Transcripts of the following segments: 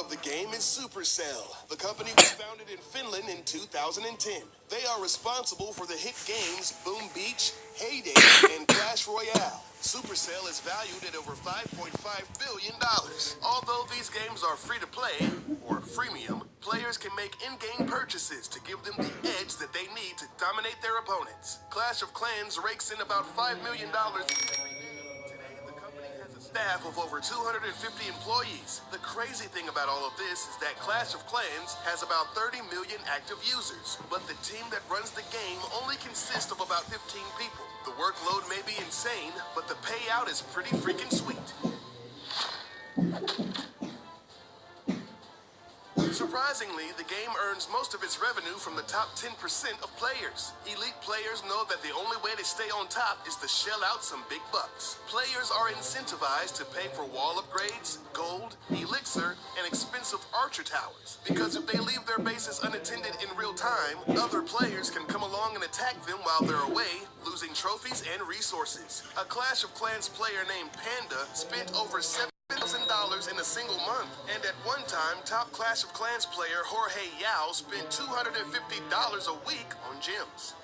of the game is Supercell. The company was founded in Finland in 2010. They are responsible for the hit games Boom Beach, Heyday, and Clash Royale. Supercell is valued at over $5.5 billion. Although these games are free to play, or freemium, players can make in-game purchases to give them the edge that they need to dominate their opponents. Clash of Clans rakes in about $5 million every day. Today, the company has a staff of over 250 employees. The crazy thing about all of this is that Clash of Clans has about 30 million active users, but the team that runs the game only consists of about 15 people. The workload may be insane, but the payout is pretty freaking sweet. Surprisingly, the game earns most of its revenue from the top 10% of players. Elite players know that the only way to stay on top is to shell out some big bucks. Players are incentivized to pay for wall upgrades, gold, elixir, and expensive archer towers. Because if they leave their bases unattended in real time, other players can come along and attack them while they're away, losing trophies and resources. A Clash of Clans player named Panda spent over $7,000 in a single month, and at one time, top Clash of Clans player Jorge Yao spent $250 a week on gems.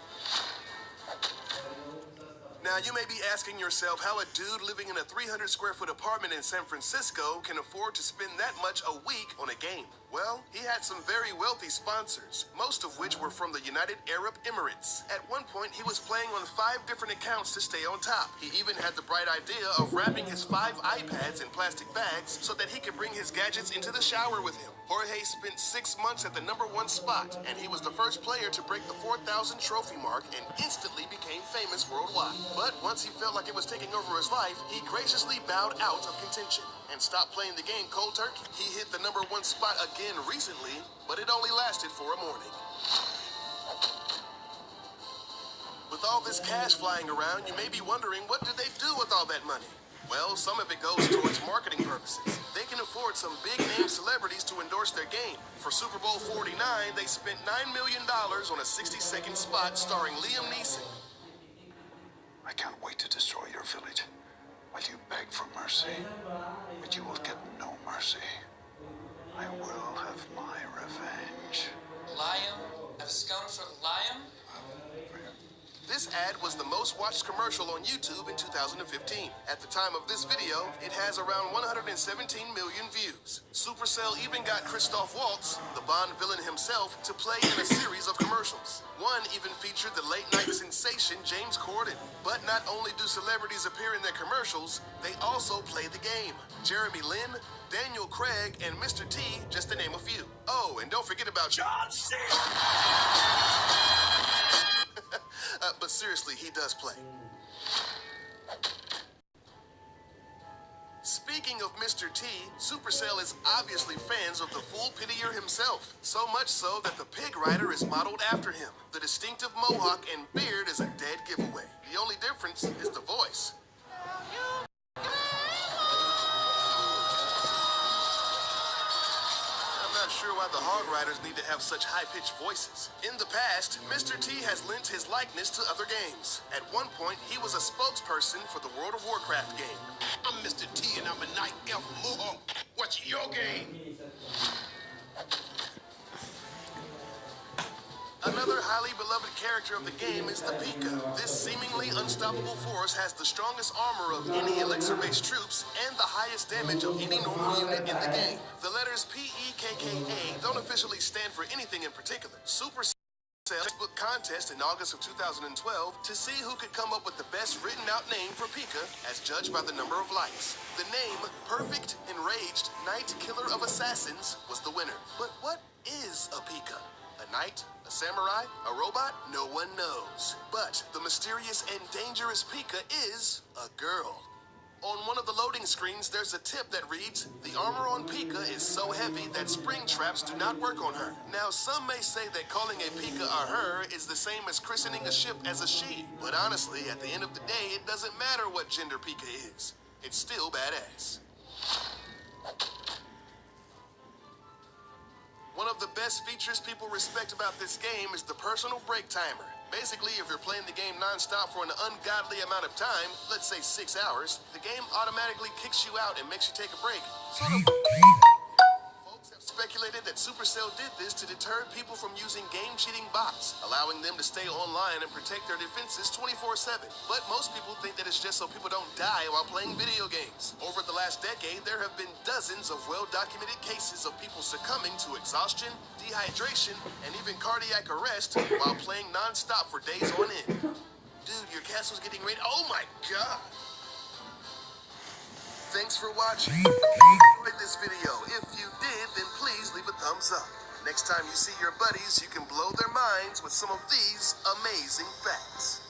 Now, you may be asking yourself how a dude living in a 300 square foot apartment in San Francisco can afford to spend that much a week on a game. Well, he had some very wealthy sponsors, most of which were from the United Arab Emirates. At one point, he was playing on 5 different accounts to stay on top. He even had the bright idea of wrapping his 5 iPads in plastic bags so that he could bring his gadgets into the shower with him. Jorge spent 6 months at the #1 spot, and he was the first player to break the 4,000 trophy mark and instantly became famous worldwide. But once he felt like it was taking over his life, he graciously bowed out of contention and stopped playing the game cold turkey. He hit the #1 spot again recently, but it only lasted for a morning. With all this cash flying around, you may be wondering, what do they do with all that money? Well, some of it goes towards marketing purposes. They can afford some big-name celebrities to endorse their game. For Super Bowl 49, they spent $9 million on a 60-second spot starring Liam Neeson. I can't wait to destroy your village while you beg for mercy, but you will get no mercy. I will have my revenge. Liam? Have a scone for Liam? This ad was the most watched commercial on YouTube in 2015. At the time of this video, it has around 117 million views. Supercell even got Christoph Waltz, the Bond villain himself, to play in a series of commercials. One even featured the late-night sensation James Corden. But not only do celebrities appear in their commercials, they also play the game. Jeremy Lin, Daniel Craig, and Mr. T, just to name a few. Oh, and don't forget about John Cena! But seriously, he does play. Speaking of Mr. T, Supercell is obviously fans of the Fool Pitier himself. So much so that the Pig Rider is modeled after him. The distinctive mohawk and beard is a dead giveaway. The only difference is the voice. I'm not sure why the Hog Riders need to have such high-pitched voices. In the past, Mr. T has lent his likeness to other games. At one point, he was a spokesperson for the World of Warcraft game. I'm Mr. T and I'm a night elf mohawk. What's your game? Another highly beloved character of the game is the Pika. This seemingly unstoppable force has the strongest armor of any elixir-based troops and the highest damage of any normal unit in the game. The letters P-E-K-K-A don't officially stand for anything in particular. Supercell Facebook contest in August of 2012 to see who could come up with the best written-out name for Pika, as judged by the number of likes. The name, Perfect Enraged Knight Killer of Assassins, was the winner. But what is a Pika? A knight? A samurai? A robot? No one knows. But the mysterious and dangerous Pika is a girl. On one of the loading screens, there's a tip that reads, the armor on Pika is so heavy that spring traps do not work on her. Now, some may say that calling a Pika a her is the same as christening a ship as a she. But honestly, at the end of the day, it doesn't matter what gender Pika is. It's still badass. One of the best features people respect about this game is the personal break timer. Basically, if you're playing the game non-stop for an ungodly amount of time, let's say 6 hours, the game automatically kicks you out and makes you take a break. Sort of. Folks have speculated that Supercell did this to deter people from using game-cheating bots, allowing them to stay online and protect their defenses 24/7. But most people think that it's just so people don't die while playing video games. Over the last decade, there have been dozens of well-documented cases of people succumbing to exhaustion, dehydration, and even cardiac arrest while playing non-stop for days on end. Dude, your castle's getting ready. Oh my god! Thanks for watching. If you enjoyed this video, if you did, then please leave a thumbs up. Next time you see your buddies, you can blow their minds with some of these amazing facts.